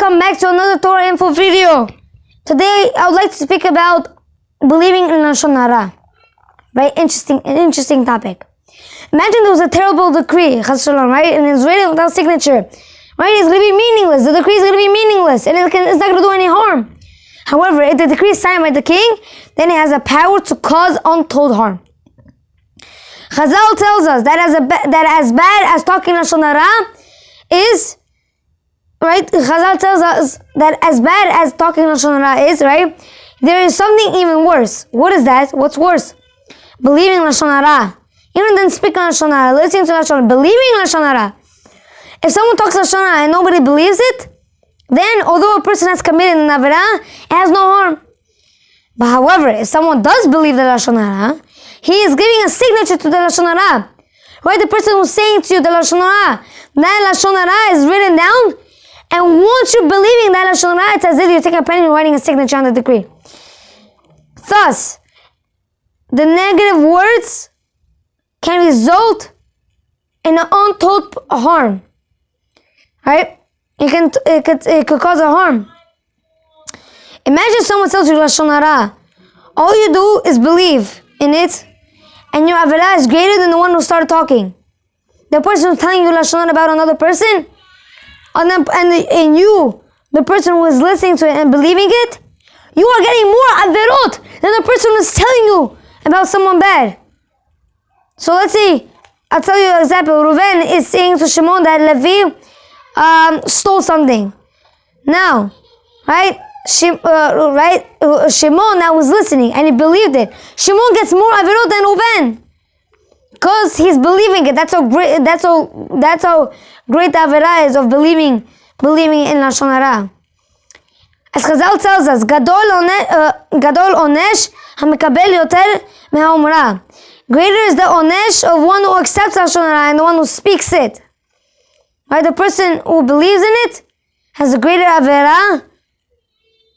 welcome back to another Torah info video. Today I would like to speak about believing in Lashon Hara. Right? Interesting topic. Imagine there was a terrible decree, Chas Shalom, right? And it's written without signature. Right? It's going to be meaningless. The decree is going to be meaningless. And it's not going to do any harm. However, if the decree is signed by the king, then it has a power to cause untold harm. Chazal tells us that as bad as talking Lashon Hara is, right? Chazal tells us that as bad as talking Lashon Hara is, right? There is something even worse. What is that? What's worse? Believing Lashon Hara. Even then speaking Lashon Hara, listening to Lashon Hara, believing Lashon Hara. If someone talks Lashon Hara and nobody believes it, then although a person has committed an Avera, it has no harm. But however, if someone does believe the Lashon Hara, he is giving a signature to the Lashon Hara. Right? The person who's saying to you the Lashon Hara, that Lashon Hara is written down, and once you're believing that Lashon Hara, it's as if you're taking a pen and writing a signature on the decree. Thus, the negative words can result in an untold harm. Right? It could cause a harm. Imagine someone tells you Lashon Hara. All you do is believe in it, and your Avera is greater than the one who started talking. The person who's telling you Lashon Hara about another person, and you, the person who is listening to it and believing it, you are getting more Averot than the person who is telling you about someone bad. So let's see, I'll tell you an example. Reuven is saying to Shimon that Levi stole something. Now, right? Shimon now was listening and he believed it. Shimon gets more Averot than Reuven because he's believing it. That's how great the Avera is of believing in Lashon Hara. As Chazal tells us, Gadol onesh hamekabel yoter mehaumra. Greater is the onesh of one who accepts Lashon Hara and the one who speaks it. Right? The person who believes in it has a greater Avera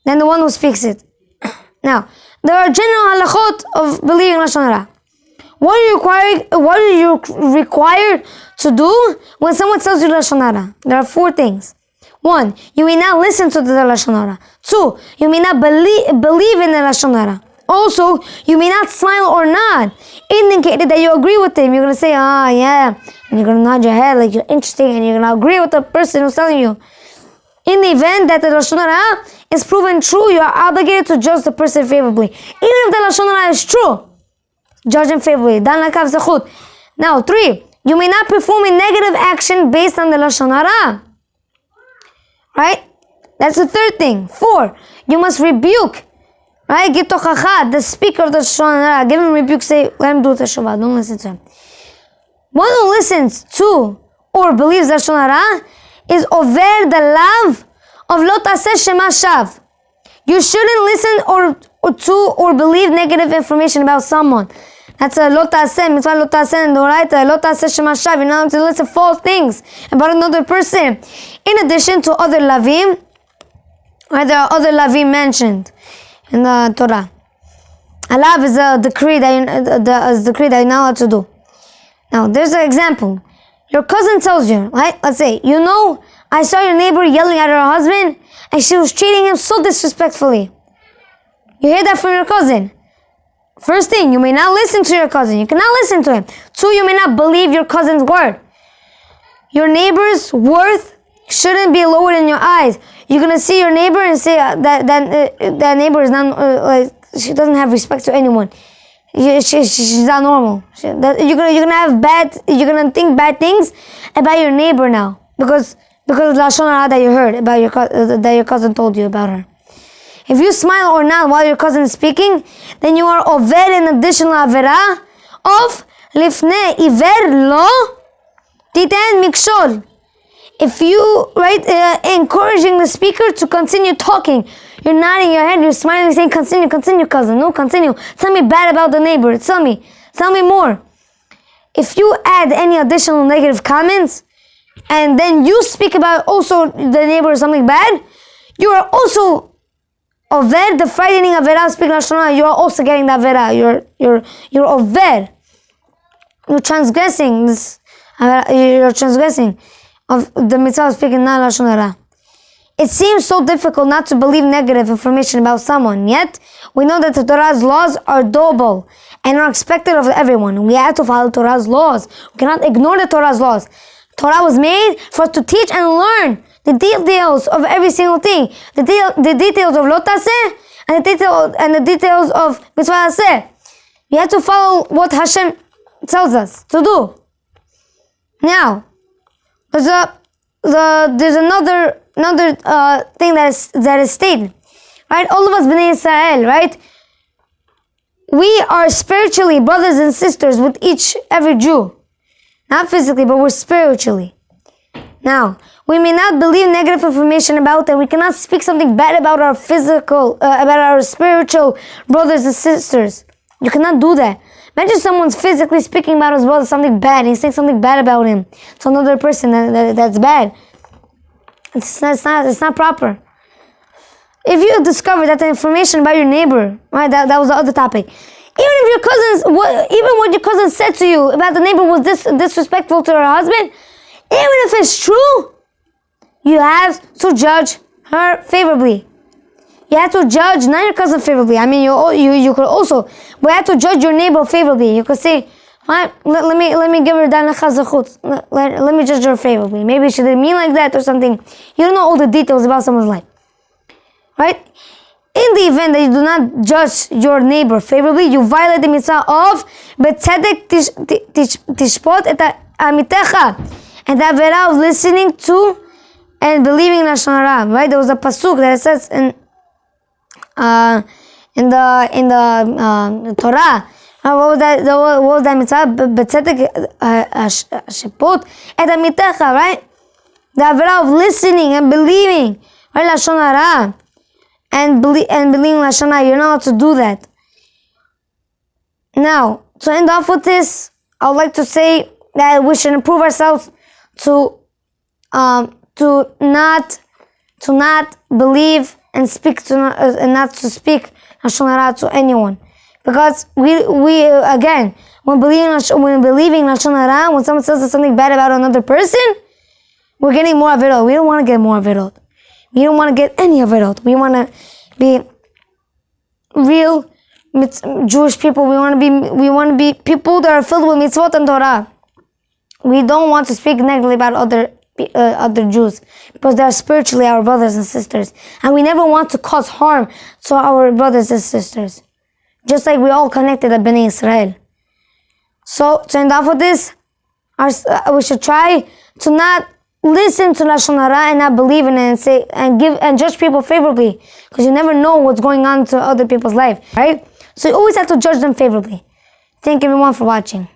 than the one who speaks it. Now, there are general halachot of believing Lashon Hara. What are you required to do when someone tells you Lashon Hara? There are 4 things. 1, you may not listen to the Lashon Hara. 2, you may not believe in the Lashon Hara. Also, you may not smile or nod, indicating that you agree with him. You're going to say, yeah, and you're going to nod your head like you're interested, and you're going to agree with the person who's telling you. In the event that the Lashon Hara is proven true, you are obligated to judge the person favorably. Even if the Lashon Hara is true, judge him favorably. Now, 3, you may not perform a negative action based on the Lashon Hara. Right? That's the 3rd thing. 4, you must rebuke. Right? Give tochacha, the speaker of the Lashon Hara. Give him rebuke, say, let him do teshuvah. Don't listen to him. One who listens to or believes Lashon Hara is over the love of lo taseh shema shav. You shouldn't listen or believe negative information about someone. That's a lo taseh, mitzvah lo taseh in the Oraita, lo taseh shema shav. You're not to listen false things about another person. In addition to other lavim, right, there are other lavim mentioned in the Torah. A lav is a decree that you're not allowed to do. Now, there's an example. Your cousin tells you, right? Let's say, I saw your neighbor yelling at her husband and she was treating him so disrespectfully. You hear that from your cousin. First thing, you may not listen to your cousin. You cannot listen to him. 2, you may not believe your cousin's word. Your neighbor's worth shouldn't be lowered in your eyes. You're going to see your neighbor and say that neighbor is not, she doesn't have respect to anyone. She's not normal. You're gonna think bad things about your neighbor now because of Lashon Hara that you heard about that your cousin told you about her. If you smile or nod while your cousin is speaking, then you are over an additional avera of lifnei iver lo titen mikshol. If you encouraging the speaker to continue talking, you're nodding your head, you're smiling, saying, continue, cousin. No, continue. Tell me bad about the neighbor. Tell me more. If you add any additional negative comments, and then you speak about also the neighbor or something bad, you are also over the frightening avera speaking Lashon Hara. You are also getting the avera. You're over. You're transgressing this. You're transgressing of the mitzvah of speaking not Lashon Hara. It seems so difficult not to believe negative information about someone, yet we know that the Torah's laws are doable and are expected of everyone. We have to follow Torah's laws. We cannot ignore the Torah's laws. Torah was made for us to teach and learn the details of every single thing. The details of Lo Taseh and the details of Mitzvah Aseh. We have to follow what Hashem tells us to do. Now, there's another thing that is stated, right? All of us Bnei Israel, right? We are spiritually brothers and sisters with every Jew, not physically, but we're spiritually. Now, we may not believe negative information about them. We cannot speak something bad about our about our spiritual brothers and sisters. You cannot do that. Imagine someone's physically speaking about his brother something bad. He's saying something bad about him to another person that's bad. It's not proper. If you discover that the information about your neighbor, right, that was the other topic. Even if what your cousin said to you about the neighbor was disrespectful to her husband, even if it's true, you have to judge her favorably. You have to judge not your cousin favorably. I mean, you could also, but you have to judge your neighbor favorably. You could say, right, let me give her that. Let me judge her favorably. Maybe she didn't mean like that or something. You don't know all the details about someone's life, right? In the event that you do not judge your neighbor favorably, you violate the mitzvah of betzedek tishpot et amitecha, and the avera of listening to and believing Lashon Hara. Right? There was a pasuk that it says in the Torah. What was that mitzvah? Betzedek tishpot et amitecha. Right? The avera of listening and believing. Right? Lashon Hara. And believing Lashon Hara, you're not allowed to do that. Now, to end off with this, I would like to say that we should improve ourselves to not believe and speak and not to speak Lashon Hara to anyone, because we again, when believing Lashon Hara, when someone says something bad about another person, we're getting more avirot. We don't want to get more avirot. We don't want to get any avirot. We want to be real Jewish people. We want to be people that are filled with mitzvot and Torah. We don't want to speak negatively about other Jews, because they are spiritually our brothers and sisters, and we never want to cause harm to our brothers and sisters. Just like we all connected at Bnei Israel. So to end off with this, we should try to not listen to Lashon Hara and not believe in it and say and judge people favorably, because you never know what's going on to other people's life, right? So you always have to judge them favorably. Thank everyone for watching.